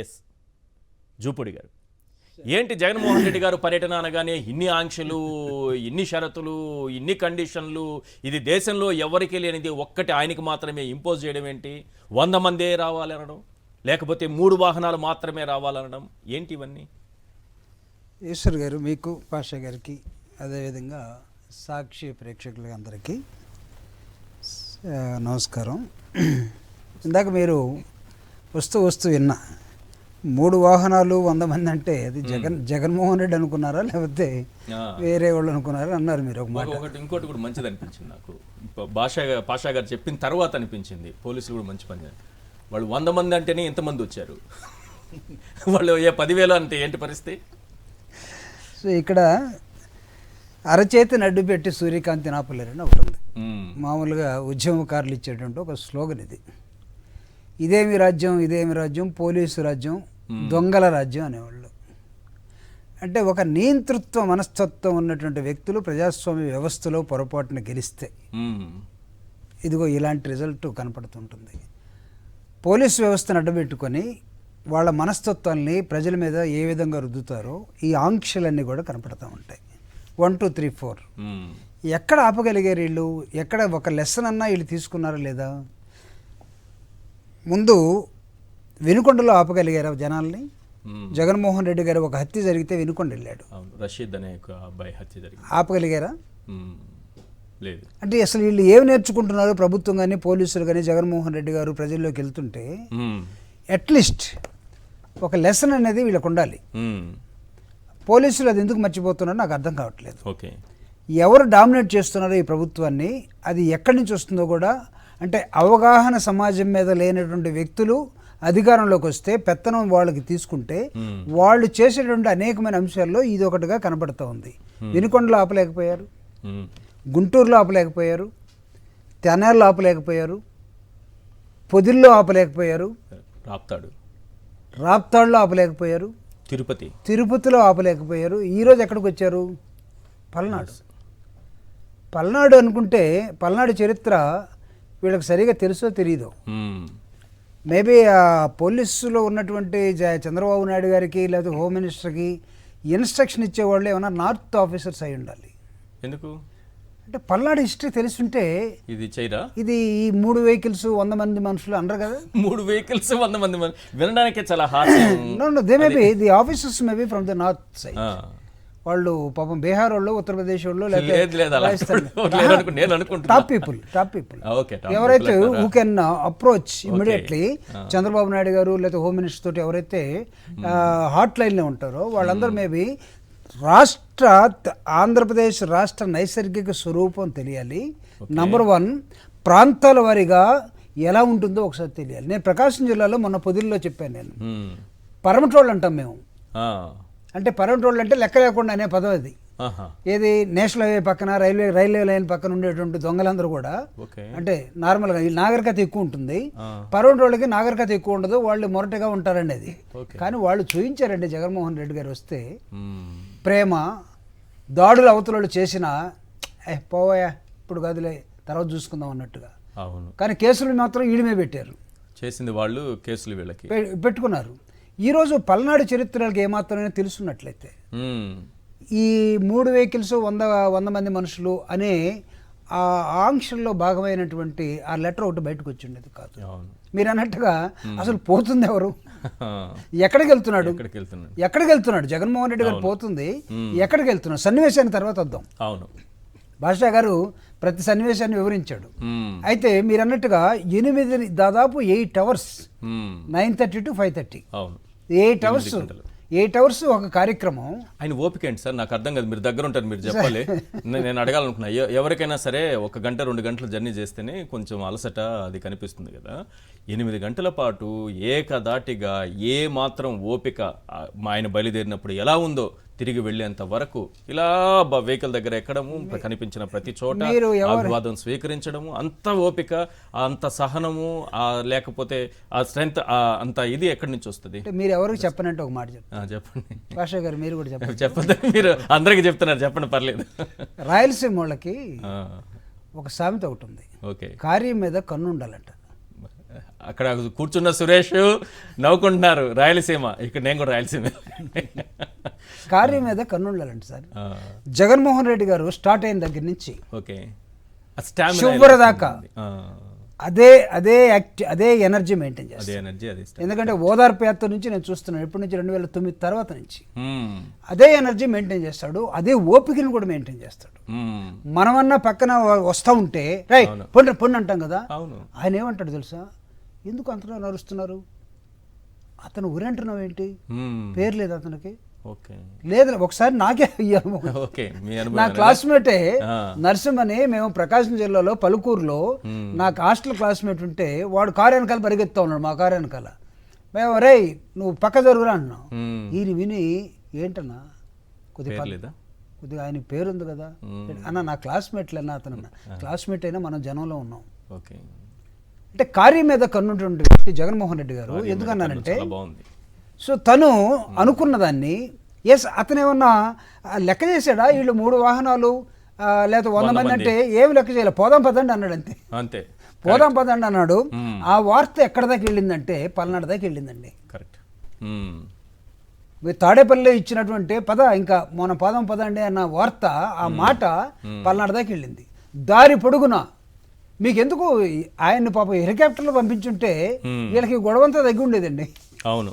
Yes Jupudi గారు, ఏంటి జగన్మోహన్ రెడ్డి గారు పర్యటన అనగానే ఇన్ని ఆంక్షలు, ఇన్ని షరతులు, ఇన్ని కండిషన్లు, ఇది దేశంలో ఎవరికి లేనిది ఒక్కటి ఆయనకి మాత్రమే ఇంపోజ్ చేయడం ఏంటి? 100 మందే రావాలనడం, లేకపోతే 3 వాహనాలు మాత్రమే రావాలనడం ఏంటి ఇవన్నీ? ఈశ్వర్ గారు, మీకు పాషా గారికి, అదేవిధంగా సాక్షి ప్రేక్షకులందరికీ నమస్కారం. ఇందాక మీరు వస్తూ విన్నా 3 వాహనాలు 100 మంది అంటే అది జగన్మోహన్ రెడ్డి అనుకున్నారా లేకపోతే వేరే వాళ్ళు అనుకున్నారా అన్నారు మీరు ఒక మాట. ఇంకోటి కూడా మంచిది అనిపించింది నాకు, పాషా గారు చెప్పిన తర్వాత అనిపించింది పోలీసులు కూడా మంచి పని. వాళ్ళు 100 మంది అంటేనే ఇంతమంది వచ్చారు, వాళ్ళు 10,000 అంటే ఏంటి పరిస్థితి? సో ఇక్కడ అరచేతిని అడ్డు పెట్టి సూర్యకాంతి నాపలేరని ఒకటి ఉంది. మామూలుగా ఉద్యమకారులు ఇచ్చేటువంటి ఒక స్లోగన్ ఇది. ఇదేమి రాజ్యం, పోలీసు రాజ్యం, దొంగల రాజ్యం అనేవాళ్ళు. అంటే ఒక నియంతృత్వ మనస్తత్వం ఉన్నటువంటి వ్యక్తులు ప్రజాస్వామ్య వ్యవస్థలో పొరపాటున గెలిస్తే ఇదిగో ఇలాంటి రిజల్ట్ కనపడుతుంటుంది. పోలీసు వ్యవస్థను అడ్డబెట్టుకొని వాళ్ళ మనస్తత్వాల్ని ప్రజల మీద ఏ విధంగా రుద్దుతారో ఈ ఆంక్షలన్నీ కూడా కనపడుతూ ఉంటాయి. 1 2 3 4 ఎక్కడ ఆపగలిగారు వీళ్ళు? ఎక్కడ ఒక లెసన్ అన్నా వీళ్ళు తీసుకున్నారా లేదా? ముందు వినుకొండలో ఆపగలిగారా జనాల్ని? జగన్మోహన్ రెడ్డి గారు ఒక హత్య జరిగితే వినుకొండ వెళ్ళాడు, రషీద్ అనే ఒక అబ్బాయి హత్య జరిగింది, ఆపగలిగారా? లేదు. అంటే అసలు వీళ్ళు ఏమి నేర్చుకుంటున్నారు? ప్రభుత్వం కానీ పోలీసులు కానీ జగన్మోహన్ రెడ్డి గారు ప్రజల్లోకి వెళ్తుంటే అట్లీస్ట్ ఒక లెసన్ అనేది వీళ్ళకు ఉండాలి. పోలీసులు అది ఎందుకు మర్చిపోతున్నారో నాకు అర్థం కావట్లేదు. ఓకే, ఎవరు డామినేట్ చేస్తున్నారో ఈ ప్రభుత్వాన్ని, అది ఎక్కడి నుంచి వస్తుందో కూడా, అంటే అవగాహన సమాజం మీద లేనటువంటి వ్యక్తులు అధికారంలోకి వస్తే పెత్తనం వాళ్ళకి తీసుకుంటే వాళ్ళు చేసేటువంటి అనేకమైన అంశాల్లో ఇది ఒకటిగా కనబడుతూ ఉంది. వినుకొండలో ఆపలేకపోయారు, గుంటూరులో ఆపలేకపోయారు, తెనాల్లో ఆపలేకపోయారు, పొదిల్లో ఆపలేకపోయారు, రాప్తాడులో ఆపలేకపోయారు, తిరుపతిలో ఆపలేకపోయారు. ఈరోజు ఎక్కడికి వచ్చారు? పల్నాడు అనుకుంటే పల్నాడు చరిత్ర వీళ్ళకి సరిగా తెలుసో తెలియదో. మేబీ ఆ పోలీసులో ఉన్నటువంటి చంద్రబాబు నాయుడు గారికి లేకపోతే హోమ్ మినిస్టర్కి ఇన్స్ట్రక్షన్ ఇచ్చేవాళ్ళు ఏమన్నా నార్త్ ఆఫీసర్స్ అయి ఉండాలి. ఎందుకు అంటే పల్నాడు హిస్టరీ తెలుసుంటే ఇది చేయరా? ఇది ఈ 3 వెహికల్స్ 100 మంది మనుషులు అనరు కదా. 3 వెహికల్స్ 100 మంది వినడానికే చాలా హాస్యం. They may be the officers may be from the north side. వాళ్ళు పాపం బీహార్ వాళ్ళు, ఉత్తరప్రదేశ్ వాళ్ళు, టాప్ పీపుల్ ఎవరైతే who can approach immediately Chandrababu Naidu గారు లేదా హోమ్ మినిస్టర్ తోటి ఎవరైతే హాట్ లైన్లో ఉంటారో వాళ్ళందరూ మేబీ ఆంధ్రప్రదేశ్ రాష్ట్ర నైసర్గిక స్వరూపం తెలియాలి. నంబర్ 1, ప్రాంతాల వారీగా ఎలా ఉంటుందో ఒకసారి తెలియాలి. నేను ప్రకాశం జిల్లాలో మొన్న పొదిల్లో చెప్పాను. నేను పరమటోళ్ళు అంటాం మేము. అంటే పరమటోళ్ళు అంటే లెక్క లేకుండా అనే పదం అది. ఏది నేషనల్ హైవే పక్కన రైల్వే లైన్ పక్కన ఉండేటువంటి దొంగలందరూ కూడా అంటే నార్మల్గా నాగరికత ఎక్కువ ఉంటుంది, పరమటోళ్ళకి నాగరికత ఎక్కువ ఉండదు, వాళ్ళు మొరటగా ఉంటారండి. అది కానీ వాళ్ళు చూపించారండి జగన్మోహన్ రెడ్డి గారు వస్తే ప్రేమ. దాడులు అవతల చేసిన పోవయా ఇప్పుడు కాదులే తర్వాత చూసుకుందాం అన్నట్టుగా. కానీ కేసులు మాత్రం ఈడిమే పెట్టారు, చేసింది వాళ్ళు కేసులు వీళ్ళకి పెట్టుకున్నారు. ఈరోజు పల్నాడు చరిత్రలకు ఏమాత్రమే తెలుసున్నట్లయితే ఈ 3 వెహికల్స్ 100 మంది మనుషులు అనే ఆ ఆంక్షల్లో భాగమైనటువంటి ఆ లెటర్ ఒకటి బయటకు వచ్చిండేది కాదు. మీరు అన్నట్టుగా అసలు పోతుంది ఎవరు? ఎక్కడికి వెళ్తున్నాడు జగన్మోహన్ రెడ్డి గారు? పోతుంది ఎక్కడికి వెళ్తున్నాడు? సన్నివేశాన్ని తర్వాత వద్దాం. అవును, భాషా గారు ప్రతి సన్నివేశాన్ని వివరించాడు. అయితే మీరు అన్నట్టుగా దాదాపు 8 hours 9:30 to 5:30 8 hours ఒక కార్యక్రమం. ఆయన ఓపిక ఏంటి సార్? నాకు అర్థం కాదు. మీరు దగ్గర ఉంటారు, మీరు చెప్పాలి. నేను అడగాలనుకున్నా, ఎవరికైనా సరే 1 గంట 2 గంటలు జర్నీ చేస్తేనే కొంచెం అలసట అది కనిపిస్తుంది కదా. 8 గంటల పాటు ఏకదాటిగా ఏ మాత్రం ఓపిక ఆయన బయలుదేరినప్పుడు ఎలా ఉందో తిరిగి వెళ్ళేంత వరకు ఇలా వెహికల్ దగ్గర ఎక్కడము, కనిపించిన ప్రతి చోట అభివాదం స్వీకరించడము, అంత ఓపిక, అంత సహనము, లేకపోతే ఆ స్ట్రెంత్, అంత ఇది ఎక్కడి నుంచి వస్తుంది? మీరు ఎవరికి చెప్పనంటే ఒక మాట చెప్పండి భాషా గారు, మీరు కూడా చెప్పండి. మీరు అందరికి చెప్తున్నారు, చెప్పండి, పర్లేదు. రాయలసీమ వాళ్ళకి ఒక సామెత ఒకటి ఉంది, కార్యం మీద కన్ను ఉండాలంట. అక్కడ కూర్చున్న సురేష్ నవ్వుకుంటున్నారు రాయలసీమ, ఇక్కడ నేను కూడా రాయలసీమ. కార్యం మీద కన్నుండాలండి సార్. జగన్మోహన్ రెడ్డి గారు స్టార్ట్ అయిన దగ్గర నుంచి ఓకే చివరి దాకా అదే అదే అదే ఎనర్జీ మెయింటైన్ చేస్తారు. ఎందుకంటే ఓదార్పు యాత్ర నుంచి నేను చూస్తున్నాను ఎప్పటి నుంచి 2009 తర్వాత నుంచి అదే ఎనర్జీ మెయింటైన్ చేస్తాడు, అదే ఓపికను కూడా మెయింటైన్ చేస్తాడు. మనమన్నా పక్కన వస్తూ ఉంటే రై పొండి పొండి అంటాం కదా, ఆయన ఏమంటాడు తెలుసా, ఎందుకు అంతగా నరుస్తున్నారు, అతను ఉరంటున్నావు ఏంటి, పేరు లేదు అతనికి, లేదు ఒకసారి నాకే నా క్లాస్మేటే నరసింహని, మేము ప్రకాశం జిల్లాలో పలుకూరులో నాకు హాస్టల్ క్లాస్మేట్ ఉంటే వాడు కారు వెనకాల పరిగెత్తా ఉన్నాడు, మా కారు వెనకాల. మేము రే నువ్వు పక్క జరుగురా అన్నాం. ఈయన విని ఏంటన్నా కొద్దిగా ఆయన పేరు ఉంది కదా అన్న, నా క్లాస్మేట్లు అన్న, అతను క్లాస్మేట్ అయినా మనం జనంలో ఉన్నాం. అంటే కార్యం మీద కన్నుంటువంటి వ్యక్తి జగన్మోహన్ రెడ్డి గారు. ఎందుకన్నానంటే సో తను అనుకున్న దాన్ని అతను ఏమన్నా లెక్క చేశాడా, వీళ్ళు 3 వాహనాలు లేకపోతే 100 మంది అంటే ఏమి లెక్క చేయలే, పోదాం పదండి అన్నాడు అంతే. పోదాం పదండి అన్నాడు. ఆ వార్త ఎక్కడ దాకా వెళ్ళిందంటే పల్నాడు దాకా వెళ్ళిందండి. తాడేపల్లిలో ఇచ్చినటువంటి ఇంకా మన పోదాం పదండి అన్న వార్త, ఆ మాట పల్నాడు దాకా వెళ్ళింది. దారి పొడుగున మీకెందుకు ఆయన్ని పాపం హెలికాప్టర్లో పంపించుంటే వీళ్ళకి గొడవంతా తగ్గి ఉండేదండి. అవును,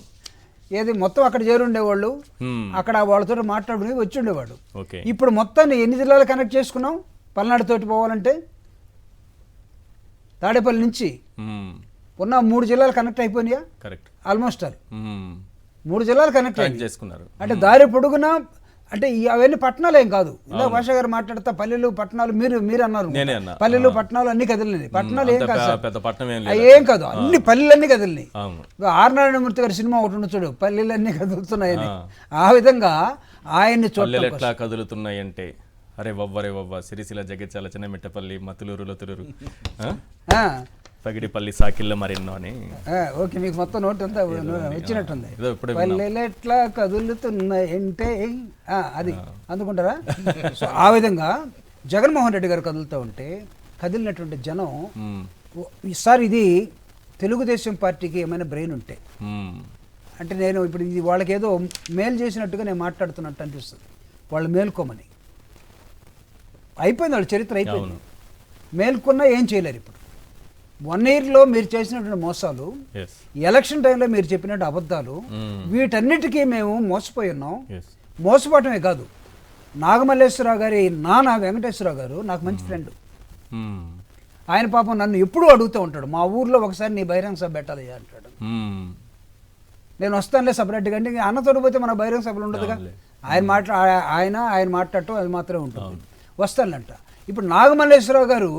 ఏది మొత్తం అక్కడ చేరుండేవాళ్ళు, అక్కడ వాళ్ళతో మాట్లాడుకుని వచ్చి ఉండేవాడు. ఇప్పుడు మొత్తాన్ని ఎన్ని జిల్లాలు కనెక్ట్ చేసుకున్నాం పల్నాడు తోటి పోవాలంటే, తాడేపల్లి నుంచి ఉన్న 3 జిల్లాలు కనెక్ట్ అయిపోయినాయా, ఆల్మోస్ట్ ఆల్ 3 జిల్లాలు కనెక్ట్ చేసుకున్నారు. అంటే దారి పొడుగున, అంటే అవన్నీ పట్టణాలు ఏం కాదు. ఇందాక భాష గారు మాట్లాడతా పల్లెలు పట్టణాలు మీరు అన్నారు, పల్లెలు పట్టణాలు అన్ని కదిలినాయి. పట్టణాలు ఏం కాదు, ఏం కాదు, అన్ని పల్లెలన్నీ కదిలినాయి. ఆర్నారాయణమూర్తి గారి సినిమా ఒకటి చూడు, పల్లెలన్నీ కదులుతున్నాయని. ఆ విధంగా ఆయన్ని చూడలేదు ఎట్లా కదులుతున్నాయి అంటే, అరే వవ్వ సిరిసిల్ల జగిత్యాల చిన్నమిట్టపల్లి మతులూరు లొతులూరు పగిడిపల్లి సాకిళ్ళ మరెన్నో అని. ఓకే, మీకు మొత్తం నోట్ అంతా వచ్చినట్టుంది. పల్లెలు ఎట్లా కదులుతున్నాయంటే అది అందుకుంటారా. సో ఆ విధంగా జగన్మోహన్ రెడ్డి గారు కదులుతూ ఉంటే కదిలినటువంటి జనం, ఈసారి ఇది తెలుగుదేశం పార్టీకి ఏమైనా బ్రెయిన్ ఉంటే, అంటే నేను ఇప్పుడు ఇది వాళ్ళకి ఏదో మేలు చేసినట్టుగా నేను మాట్లాడుతున్నట్టు అనిపిస్తుంది. వాళ్ళు మేల్కోమని అయిపోయింది, వాళ్ళ చరిత్ర అయిపోయింది. మేల్కొన్నా ఏం చేయలేరు. ఇప్పుడు 1 yearలో మీరు చేసినటువంటి మోసాలు, ఎలక్షన్ టైంలో మీరు చెప్పినట్టు అబద్ధాలు, వీటన్నిటికీ మేము మోసపోయి ఉన్నాం. మోసపోవటమే కాదు, నాగమల్లేశ్వరరావు గారి నాన్న వెంకటేశ్వరరావు గారు నాకు మంచి ఫ్రెండ్. ఆయన పాపం నన్ను ఎప్పుడూ అడుగుతూ ఉంటాడు, మా ఊర్లో ఒకసారి నీ బహిరంగ సభ పెట్టాలి అంటాడు. నేను వస్తానులే సపరేట్గా, అంటే అన్నతోటి పోతే మన బహిరంగ సభలు ఉండదుగా, ఆయన మాట్లాడటం అది మాత్రమే ఉంటుంది, వస్తానంట. ఇప్పుడు నాగమల్లేశ్వరరావు గారు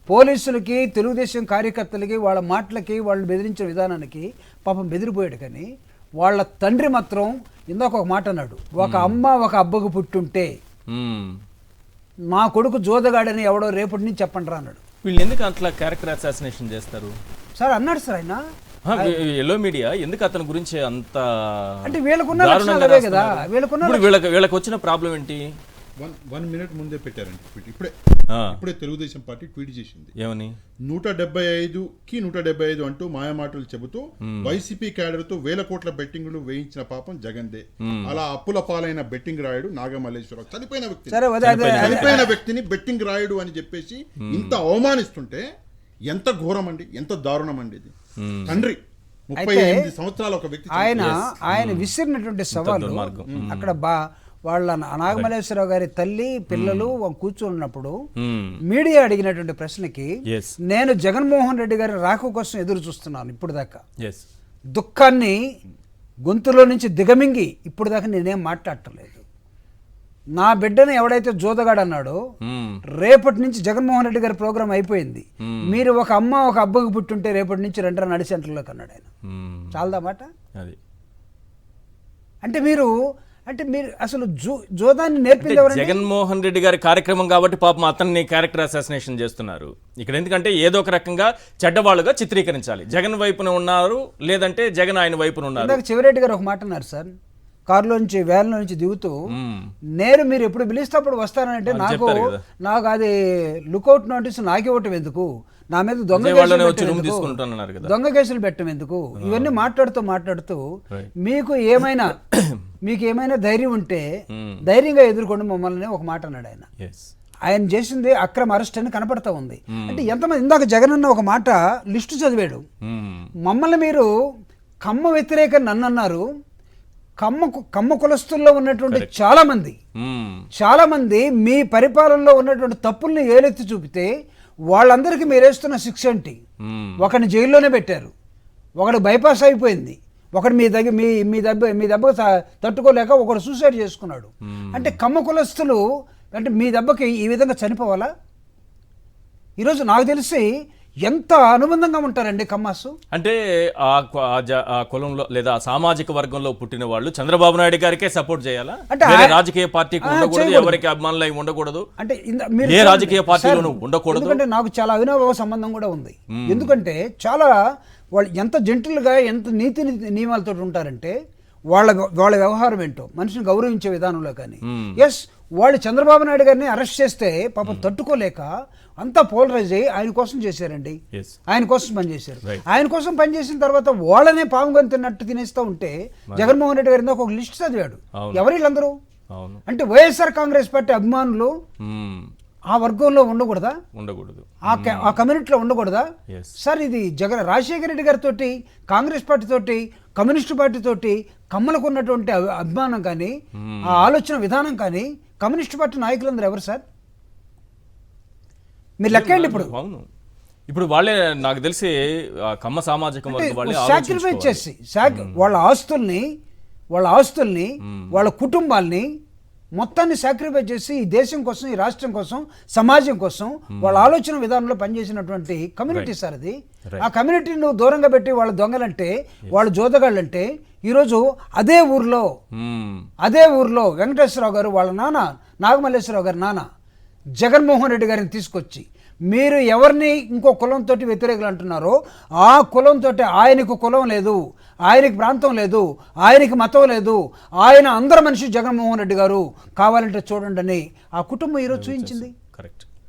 పోలీసులకి, తెలుగుదేశం కార్యకర్తలకి, వాళ్ళ మాటలకి, వాళ్ళు బెదిరించిన విధానానికి పాపం బెదిరిపోయాడు. కానీ వాళ్ళ తండ్రి మాత్రం ఇందాక ఒక మాట అన్నాడు, ఒక అమ్మ ఒక అబ్బకు పుట్టుంటే మా కొడుకు జోదగాడని ఎవడో రేపటి నుంచి చెప్పండి రా అన్నాడు. వీళ్ళు ఎందుకు అట్లా క్యారెక్టర్ అసాసినేషన్ చేస్తారు సార్ అన్నాడు సార్ ఆయన. ఎల్లో మీడియా ఎందుకు అతని గురించి అంత, అంటే వీళ్ళకున్న లక్షణాలే కదా, వీళ్ళకి వచ్చిన ప్రాబ్లం ఏంటి? 1 minute ముందే పెట్టారండి ట్వీట్. ఇప్పుడే తెలుగుదేశం పార్టీ ట్వీట్ చేసింది, ఏమని 175కి 175 అంటూ మాయమాటలు చెబుతూ వైసీపీ క్యాడర్ తో 1000 కోట్ల బెట్టింగ్లు వేయించిన పాపం జగన్దే. అలా అప్పుల పాలైన బెట్టింగ్ రాయుడు నాగమల్లేశ్వరరావు, చనిపోయిన వ్యక్తిని బెట్టింగ్ రాయుడు అని చెప్పేసి ఇంత అవమానిస్తుంటే ఎంత ఘోరం అండి, ఎంత దారుణం అండి ఇది. తండ్రి 38 సంవత్సరాల ఒక వ్యక్తి, ఆయన విసిరినటువంటి సవాలు అక్కడ వాళ్ళ నాగమల్లేశ్వరరావు గారి తల్లి పిల్లలు కూర్చున్నప్పుడు మీడియా అడిగినటువంటి ప్రశ్నకి, నేను జగన్మోహన్ రెడ్డి గారి రాక కోసం ఎదురు చూస్తున్నాను ఇప్పుడు దాకా, దుఃఖాన్ని గొంతులో నుంచి దిగమింగి ఇప్పుడు దాకా నేనేం మాట్లాడటలేదు. నా బిడ్డను ఎవడైతే జోదగాడు అన్నాడో, రేపటి నుంచి జగన్మోహన్ రెడ్డి గారి ప్రోగ్రాం అయిపోయింది, మీరు ఒక అమ్మ ఒక అబ్బకు పుట్టుంటే రేపటి నుంచి రండి నడి సెంటర్లోకి అన్నాడు ఆయన. చాలదా మాట? అంటే మీరు అసలు జోదాన్ని నేర్పింది ఎవరు? జగన్మోహన్ రెడ్డి గారి కార్యక్రమం కాబట్టి పాపం అతన్ని క్యారెక్టర్ అసాసినేషన్ చేస్తున్నారు ఇక్కడ. ఎందుకంటే ఏదో ఒక రకంగా చెడ్డవాళ్ళుగా చిత్రీకరించాలి. జగన్ వైపున ఉన్నారు, లేదంటే జగన్ ఆయన వైపున ఉన్నారు. చివరెడ్డి గారు ఒక మాట అన్నారు సార్, కారులో నుంచి వ్యాన్లో నుంచి దిగుతూ, నేను మీరు ఎప్పుడు పిలిస్తే అప్పుడు వస్తానంటే నాకు అది లుకౌట్ నోటీస్ నాకు ఇవ్వటం ఎందుకు, నా మీద దొంగ విజయవాడలోనే కేసులు వచ్చి పెట్టడం రూమ్ ఎందుకు? తీసుకుంటానన్నారు కదా. దొంగ కేసులు పెట్టడం ఎందుకు? ఇవన్నీ మాట్లాడుతూ Right. మీకు ఏమైనా ధైర్యం ఉంటే ధైర్యంగా ఎదుర్కొండి మమ్మల్ని ఒక మాట అన్నాడు ఆయన. Yes. ఆయన చేసింది అక్రమ అరెస్ట్ అని కనపడతా ఉంది. అంటే ఎంతమంది, ఇందాక జగన్ అన్న ఒక మాట లిస్టు చదివాడు. మమ్మల్ని మీరు కమ్మ వ్యతిరేక నన్ను అన్నారు. కమ్మ కులస్తుల్లో ఉన్నటువంటి చాలా మంది మీ పరిపాలనలో ఉన్నటువంటి తప్పుల్ని ఏలెత్తి చూపితే వాళ్ళందరికీ మీరు వేస్తున్న శిక్ష ఏంటి? ఒకరిని జైల్లోనే పెట్టారు, ఒకడు బైపాస్ అయిపోయింది, ఒకడు మీ దెబ్బకు తట్టుకోలేక ఒకడు సూసైడ్ చేసుకున్నాడు. అంటే కమ్మ కులస్తులు అంటే మీ దెబ్బకి ఈ విధంగా చనిపోవాలా? ఈరోజు నాకు తెలిసి ఎంత అనుబంధంగా ఉంటారండి కమ్మాసు. అంటే ఆ కులంలో లేదా సామాజిక వర్గంలో పుట్టిన వాళ్ళు చంద్రబాబు నాయుడు గారికే సపోర్ట్ చేయాలా? అంటే రాజకీయ పార్టీకి ఉండకూడదు, ఎవరికి అభిమానులు అయి ఉండకూడదు, అంటే ఏ రాజకీయ పార్టీలోనూ ఉండకూడదు. ఎందుకంటే నాకు చాలా అవినాభావ సంబంధం కూడా ఉంది. ఎందుకంటే చాలా వాళ్ళు ఎంత జెంటిల్గా ఎంత నీతి నియమాలతో ఉంటారంటే వాళ్ళ వ్యవహారం ఏంటో మనిషిని గౌరవించే విధానంలో కానీ. ఎస్, వాళ్ళు చంద్రబాబు నాయుడు గారిని అరెస్ట్ చేస్తే పాపం తట్టుకోలేక అంతా పోలరైజ్ అయ్యి ఆయన కోసం చేశారండి, ఆయన కోసం పనిచేశారు. ఆయన కోసం పనిచేసిన తర్వాత వాళ్ళనే పాముకొని తిన్నట్టు తినేస్తూ ఉంటే జగన్మోహన్ రెడ్డి గారి ఒక లిస్ట్ చదివాడు. ఎవరు వీళ్ళందరూ? అంటే వైఎస్ఆర్ కాంగ్రెస్ పార్టీ అభిమానులు ఆ వర్గంలో ఉండకూడదా? ఆ కమ్యూనిటీలో ఉండకూడదా? సార్, ఇది రాజశేఖర రెడ్డి గారితో, కాంగ్రెస్ పార్టీ తోటి, కమ్యూనిస్టు పార్టీ తోటి కమ్మలకు ఉన్నటువంటి అభిమానం కానీ ఆ ఆలోచన విధానం కానీ కమ్యూనిస్టు పార్టీ నాయకులందరూ ఎవరు సార్? మీరు లెక్కండి. ఇప్పుడు వాళ్ళే నాకు తెలిసి కమ్మ సామాజిక సాక్రిఫైస్ చేసి వాళ్ళ ఆస్తుల్ని వాళ్ళ కుటుంబాల్ని మొత్తాన్ని సాక్రిఫైస్ చేసి ఈ దేశం కోసం, ఈ రాష్ట్రం కోసం, సమాజం కోసం వాళ్ళ ఆలోచన విధానంలో పనిచేసినటువంటి కమ్యూనిటీ సార్ అది. ఆ కమ్యూనిటీని నువ్వు దూరంగా పెట్టి వాళ్ళ దొంగలంటే, వాళ్ళ జోదగాళ్ళంటే ఈరోజు అదే ఊర్లో వెంకటేశ్వరరావు గారు వాళ్ళ నాన్న, నాగమల్లేశ్వరరావు గారి నాన్న జగన్మోహన్ రెడ్డి గారిని తీసుకొచ్చి మీరు ఎవరిని ఇంకో కులంతో వ్యతిరేకులు అంటున్నారో ఆ కులంతో ఆయనకు కులం లేదు, ఆయనకి ప్రాంతం లేదు, ఆయనకి మతం లేదు, ఆయన అందరి మనిషి జగన్మోహన్ రెడ్డి గారు, కావాలంటే చూడండి అని ఆ కుటుంబం ఈరోజు చూపించింది. కరెక్ట్.